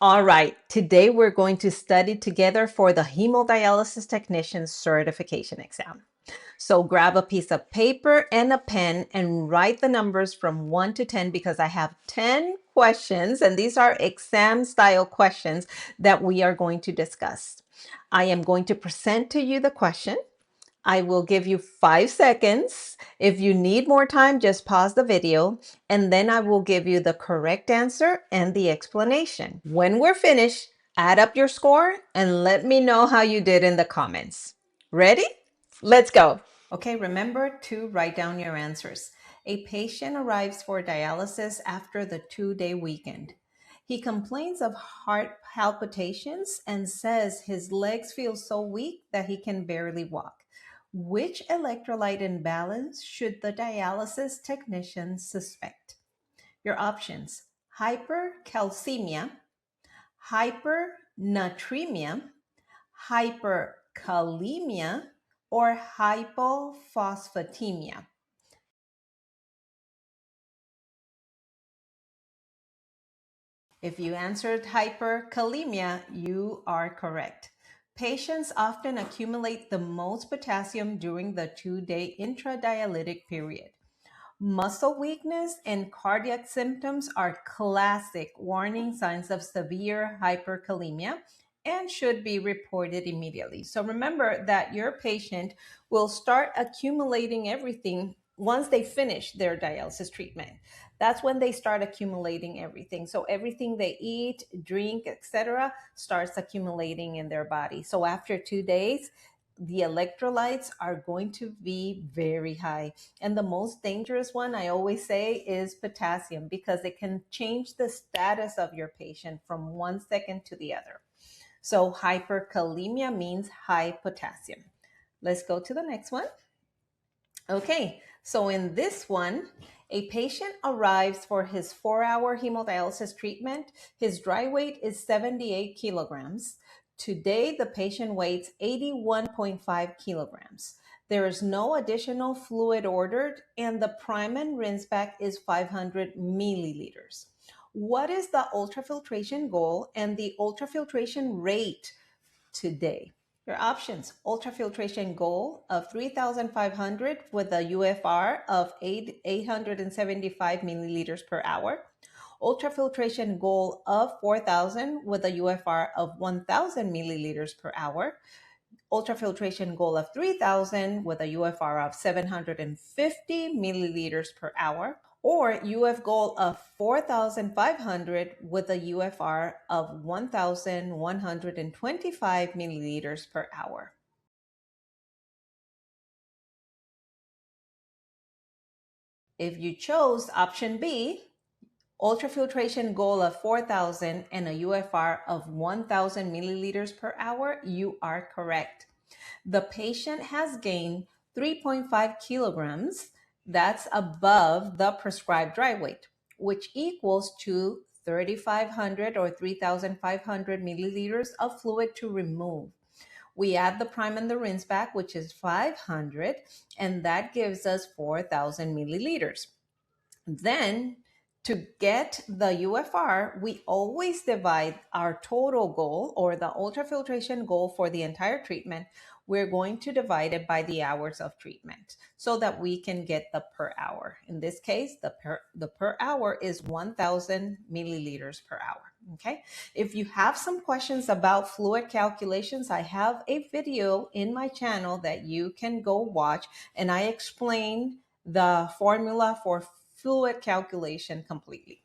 All right, today we're going to study together for the hemodialysis technician certification exam. So grab a piece of paper and a pen and write the numbers from 1 to 10 because I have 10 questions and these are exam style questions that we are going to discuss. I am going to present to you the question. I will give you 5 seconds. If you need more time, just pause the video, and then I will give you the correct answer and the explanation. When we're finished, add up your score and let me know how you did in the comments. Ready? Let's go. Okay, remember to write down your answers. A patient arrives for dialysis after the 2-day weekend. He complains of heart palpitations and says his legs feel so weak that he can barely walk. Which electrolyte imbalance should the dialysis technician suspect? Your options: hypercalcemia, hypernatremia, hyperkalemia, or hypophosphatemia. If you answered hyperkalemia, you are correct. Patients often accumulate the most potassium during the 2-day intradialytic period. Muscle weakness and cardiac symptoms are classic warning signs of severe hyperkalemia and should be reported immediately. So remember that your patient will start accumulating everything once they finish their dialysis treatment. That's when they start accumulating everything. So everything they eat, drink, etc., starts accumulating in their body. So after 2 days, the electrolytes are going to be very high. And the most dangerous one, I always say, is potassium because it can change the status of your patient from 1 second to the other. So hyperkalemia means high potassium. Let's go to the next one. Okay, so in this one, a patient arrives for his 4-hour hemodialysis treatment. His dry weight is 78 kilograms. Today, the patient weighs 81.5 kilograms. There is no additional fluid ordered, and the prime and rinse back is 500 milliliters. What is the ultrafiltration goal and the ultrafiltration rate today? Your options: ultrafiltration goal of 3,500 with a UFR of 875 milliliters per hour. Ultrafiltration goal of 4,000 with a UFR of 1,000 milliliters per hour. Ultrafiltration goal of 3,000 with a UFR of 750 milliliters per hour, or UF goal of 4,500 with a UFR of 1,125 milliliters per hour. If you chose option B, ultrafiltration goal of 4,000 and a UFR of 1,000 milliliters per hour, you are correct. The patient has gained 3.5 kilograms. That's above the prescribed dry weight, which equals to 3,500 or 3,500 milliliters of fluid to remove. We add the prime and the rinse back, which is 500, and that gives us 4,000 milliliters. Then, to get the UFR, we always divide our total goal or the ultrafiltration goal for the entire treatment. We're going to divide it by the hours of treatment so that we can get the per hour. In this case, the per hour is 1,000 milliliters per hour. Okay. If you have some questions about fluid calculations, I have a video in my channel that you can go watch, and I explain the formula for fluid calculation completely.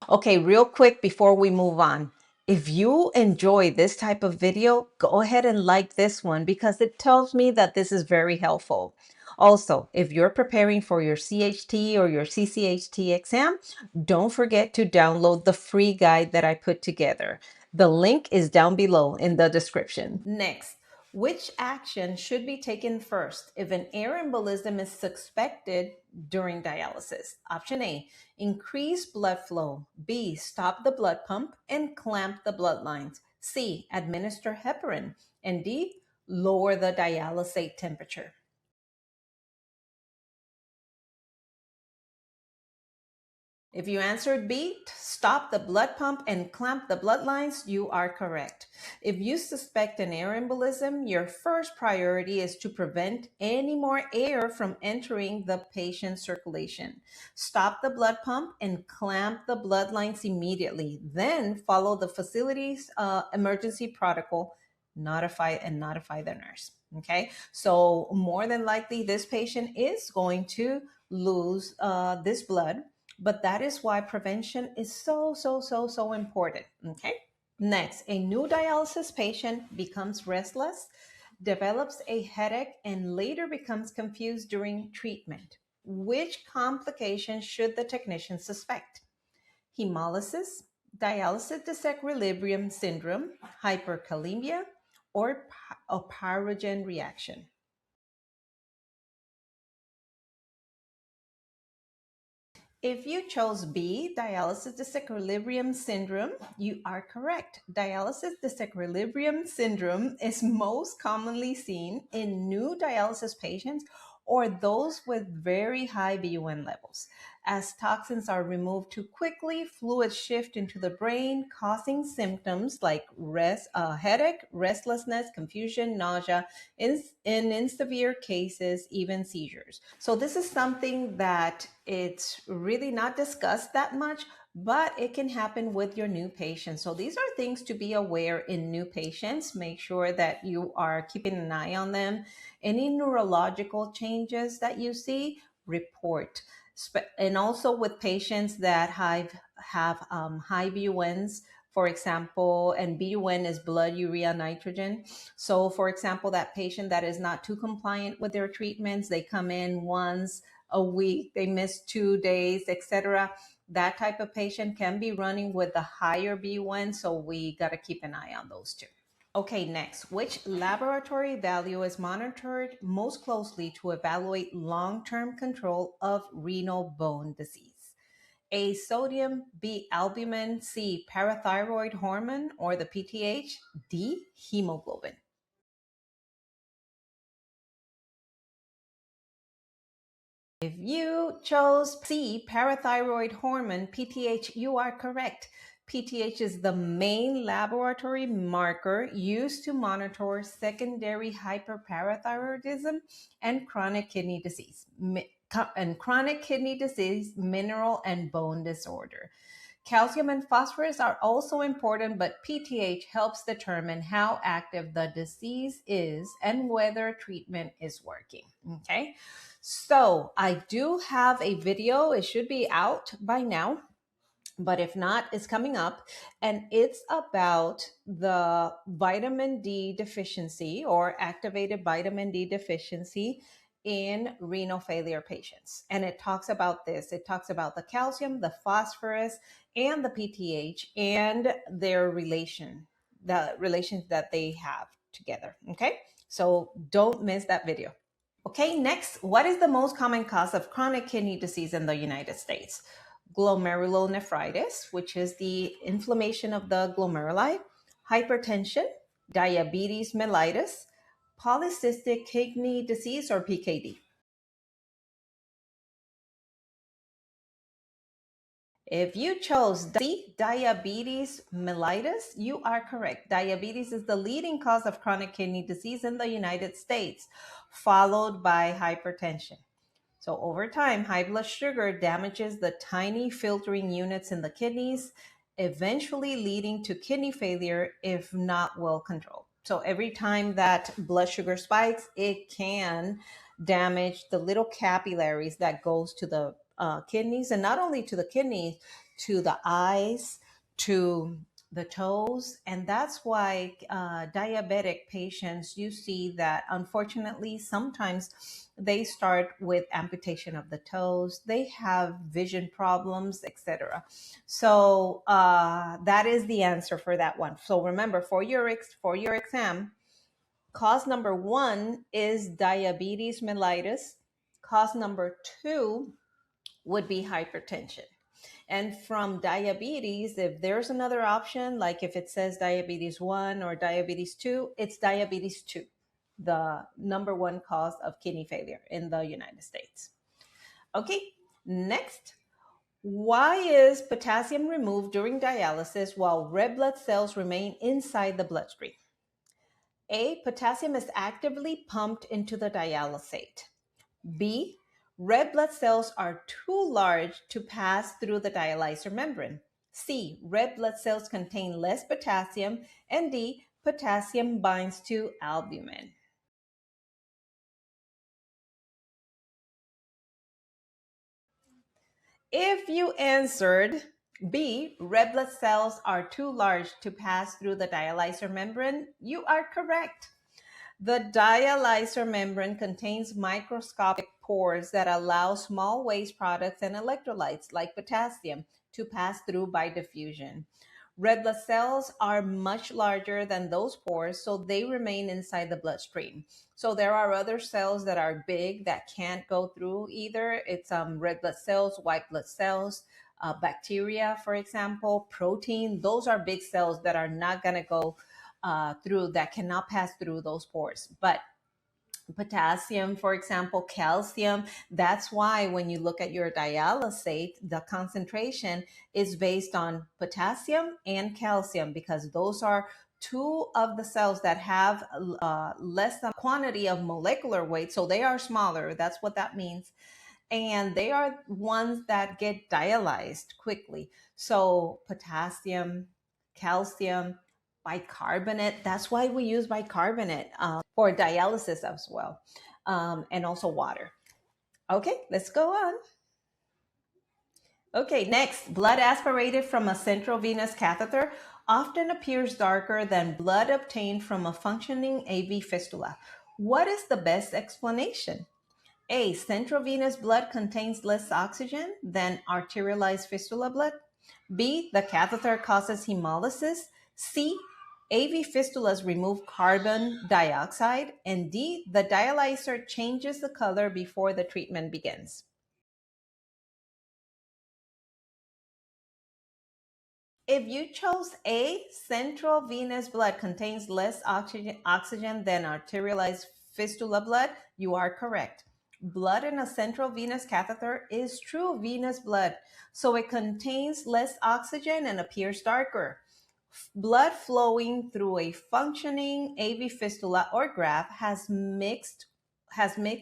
Okay, real quick before we move on. If you enjoy this type of video, go ahead and like this one because it tells me that this is very helpful. Also, if you're preparing for your CHT or your CCHT exam, don't forget to download the free guide that I put together. The link is down below in the description. Next, which action should be taken first if an air embolism is suspected during dialysis? Option A, increase blood flow. B, stop the blood pump and clamp the blood lines. C, administer heparin. And D, lower the dialysate temperature. If you answered B, stop the blood pump and clamp the blood lines, you are correct. If you suspect an air embolism, your first priority is to prevent any more air from entering the patient's circulation. Stop the blood pump and clamp the blood lines immediately. Then follow the facility's emergency protocol, notify the nurse. Okay, so more than likely this patient is going to lose this blood, but that is why prevention is so important. Okay. Next, a new dialysis patient becomes restless, develops a headache, and later becomes confused during treatment. Which complication should the technician suspect? Hemolysis, dialysis disequilibrium syndrome, hyperkalemia, or a pyrogen reaction? If you chose B, dialysis disequilibrium syndrome, you are correct. Dialysis disequilibrium syndrome is most commonly seen in new dialysis patients or those with very high BUN levels. As toxins are removed too quickly, fluids shift into the brain, causing symptoms like headache, restlessness, confusion, nausea, and in severe cases, even seizures. So this is something that it's really not discussed that much, but it can happen with your new patients. So these are things to be aware in new patients. Make sure that you are keeping an eye on them. Any neurological changes that you see, report. And also with patients that have high BUNs, for example, and BUN is blood urea nitrogen. So for example, that patient that is not too compliant with their treatments, they come in once a week, they miss 2 days, etc. That type of patient can be running with a higher BUN, so we got to keep an eye on those too. Okay, next, which laboratory value is monitored most closely to evaluate long-term control of renal bone disease? A, sodium, B, albumin, C, parathyroid hormone or the PTH, D, hemoglobin. If you chose C, parathyroid hormone, PTH, you are correct. PTH is the main laboratory marker used to monitor secondary hyperparathyroidism and chronic kidney disease, mineral and bone disorder. Calcium and phosphorus are also important, but PTH helps determine how active the disease is and whether treatment is working. Okay. So I do have a video. It should be out by now, but if not, it's coming up, and it's about the vitamin D deficiency or activated vitamin D deficiency in renal failure patients. And it talks about this. It talks about the calcium, the phosphorus, and the PTH and their relation, the relations that they have together. Okay. So don't miss that video. Okay, next, what is the most common cause of chronic kidney disease in the United States? Glomerulonephritis, which is the inflammation of the glomeruli, hypertension, diabetes mellitus, polycystic kidney disease, or PKD. If you chose C, diabetes mellitus, you are correct. Diabetes is the leading cause of chronic kidney disease in the United States, followed by hypertension. So over time, high blood sugar damages the tiny filtering units in the kidneys, eventually leading to kidney failure if not well controlled. So every time that blood sugar spikes, it can damage the little capillaries that goes to the kidneys, and not only to the kidneys, to the eyes, to the toes. And that's why diabetic patients, you see that unfortunately sometimes they start with amputation of the toes, they have vision problems, etc. So that is the answer for that one. So remember, for your exam, cause number 1 is diabetes mellitus. Cause number 2 would be hypertension. And from diabetes, if there's another option, like if it says diabetes 1 or diabetes 2, it's diabetes 2, the number 1 cause of kidney failure in the United States. Okay, next, Why is potassium removed during dialysis while red blood cells remain inside the bloodstream? A, potassium is actively pumped into the dialysate. B, red blood cells are too large to pass through the dialyzer membrane. C, red blood cells contain less potassium. And D, potassium binds to albumin. If you answered B, red blood cells are too large to pass through the dialyzer membrane, you are correct. The dialyzer membrane contains microscopic pores that allow small waste products and electrolytes like potassium to pass through by diffusion. Red blood cells are much larger than those pores, so they remain inside the bloodstream. So there are other cells that are big that can't go through either. It's red blood cells, white blood cells, bacteria, for example, protein. Those are big cells that are not going to go through, that cannot pass through those pores. But potassium, for example, calcium, that's why when you look at your dialysate, the concentration is based on potassium and calcium, because those are two of the cells that have less quantity of molecular weight. So they are smaller. That's what that means. And they are ones that get dialyzed quickly. So potassium, calcium, bicarbonate. That's why we use bicarbonate for dialysis as well, and also water. Okay, let's go on. Okay, next, blood aspirated from a central venous catheter often appears darker than blood obtained from a functioning AV fistula. What is the best explanation? A, central venous blood contains less oxygen than arterialized fistula blood. B, the catheter causes hemolysis. C, AV fistulas remove carbon dioxide. And D, the dialyzer changes the color before the treatment begins. If you chose A, central venous blood contains less oxygen than arterialized fistula blood, you are correct. Blood in a central venous catheter is true venous blood, so it contains less oxygen and appears darker. Blood flowing through a functioning AV fistula or graft has mixed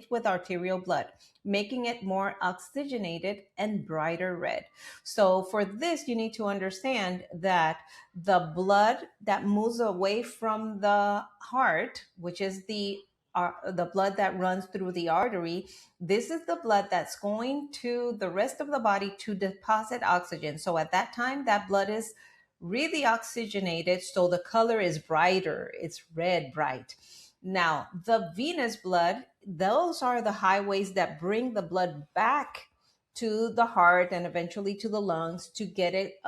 with arterial blood, making it more oxygenated and brighter red. So for this, you need to understand that the blood that moves away from the heart, which is the blood that runs through the artery, this is the blood that's going to the rest of the body to deposit oxygen. So at that time, that blood is really oxygenated, so the color is brighter. It's red bright. Now, the venous blood, those are the highways that bring the blood back to the heart and eventually to the lungs to get it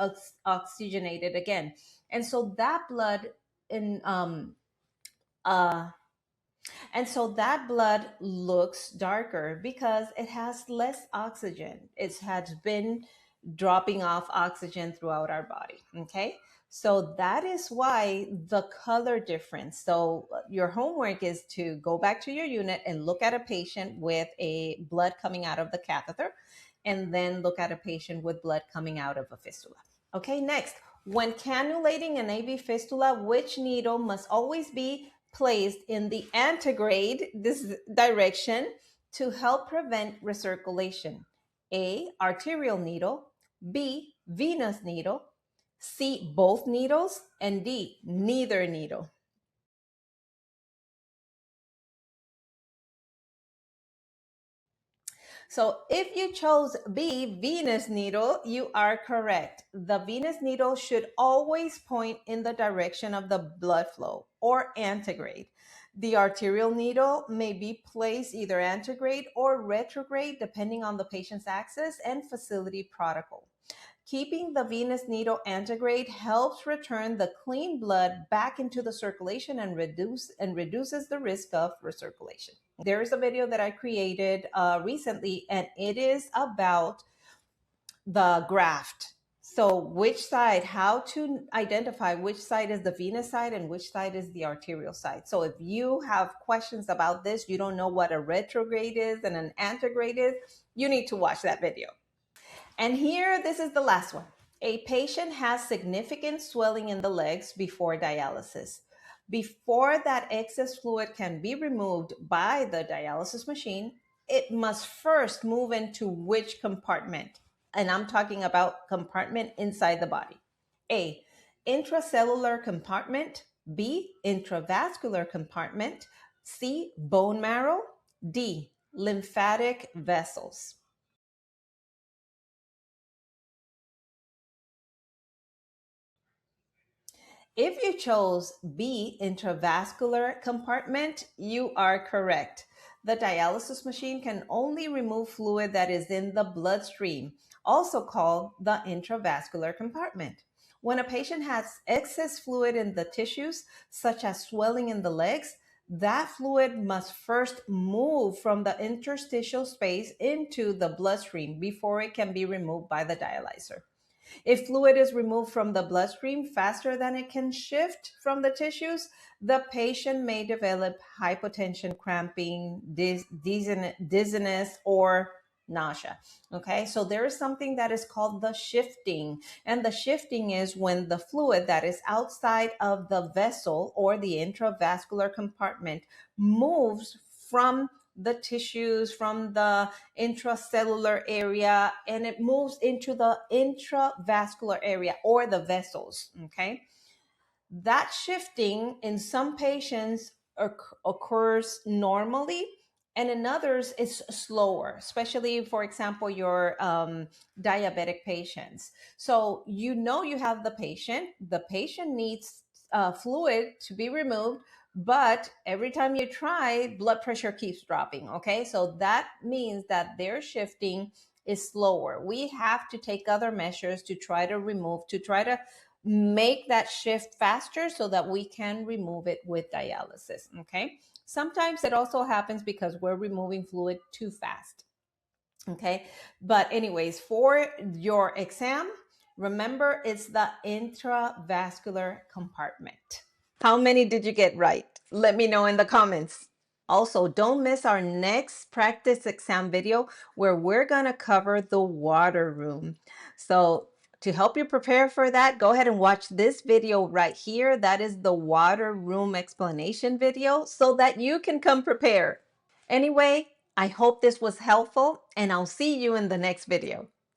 oxygenated again. And so that blood in and so that blood looks darker because it has less oxygen. It has been dropping off oxygen throughout our body. Okay. So that is why the color difference. So your homework is to go back to your unit and look at a patient with a blood coming out of the catheter, and then look at a patient with blood coming out of a fistula. Okay, next. When cannulating an AV fistula, which needle must always be placed in the antegrade, this direction, to help prevent recirculation? A, arterial needle. B, venous needle. C, both needles. And D, neither needle. So if you chose B, venous needle, you are correct. The venous needle should always point in the direction of the blood flow, or antegrade. The arterial needle may be placed either antegrade or retrograde, depending on the patient's access and facility protocol. Keeping the venous needle antegrade helps return the clean blood back into the circulation and reduces the risk of recirculation. There is a video that I created recently, and it is about the graft. So which side, how to identify which side is the venous side and which side is the arterial side. So if you have questions about this, you don't know what a retrograde is and an antegrade is, you need to watch that video. And here, this is the last one. A patient has significant swelling in the legs before dialysis. Before that excess fluid can be removed by the dialysis machine, it must first move into which compartment? And I'm talking about compartment inside the body. A, intracellular compartment. B, intravascular compartment. C, bone marrow. D, lymphatic vessels. If you chose B, intravascular compartment, you are correct. The dialysis machine can only remove fluid that is in the bloodstream, also called the intravascular compartment. When a patient has excess fluid in the tissues, such as swelling in the legs, that fluid must first move from the interstitial space into the bloodstream before it can be removed by the dialyzer. If fluid is removed from the bloodstream faster than it can shift from the tissues, the patient may develop hypotension, cramping, dizziness, or nausea. Okay, so there is something that is called the shifting. And the shifting is when the fluid that is outside of the vessel or the intravascular compartment moves from the tissues, from the intracellular area, and it moves into the intravascular area or the vessels. Okay, that shifting in some patients occurs normally, and in others it's slower, especially, for example, your diabetic patients. So you have the patient needs fluid to be removed, but every time you try, blood pressure keeps dropping. Okay, so that means that their shifting is slower. We have to take other measures to try to make that shift faster so that we can remove it with dialysis. Okay, sometimes it also happens because we're removing fluid too fast. Okay, but anyways, for your exam, remember it's the intravascular compartment. How many did you get right? Let me know in the comments. Also, don't miss our next practice exam video where we're going to cover the water room. So to help you prepare for that, go ahead and watch this video right here. That is the water room explanation video so that you can come prepared. Anyway, I hope this was helpful, and I'll see you in the next video.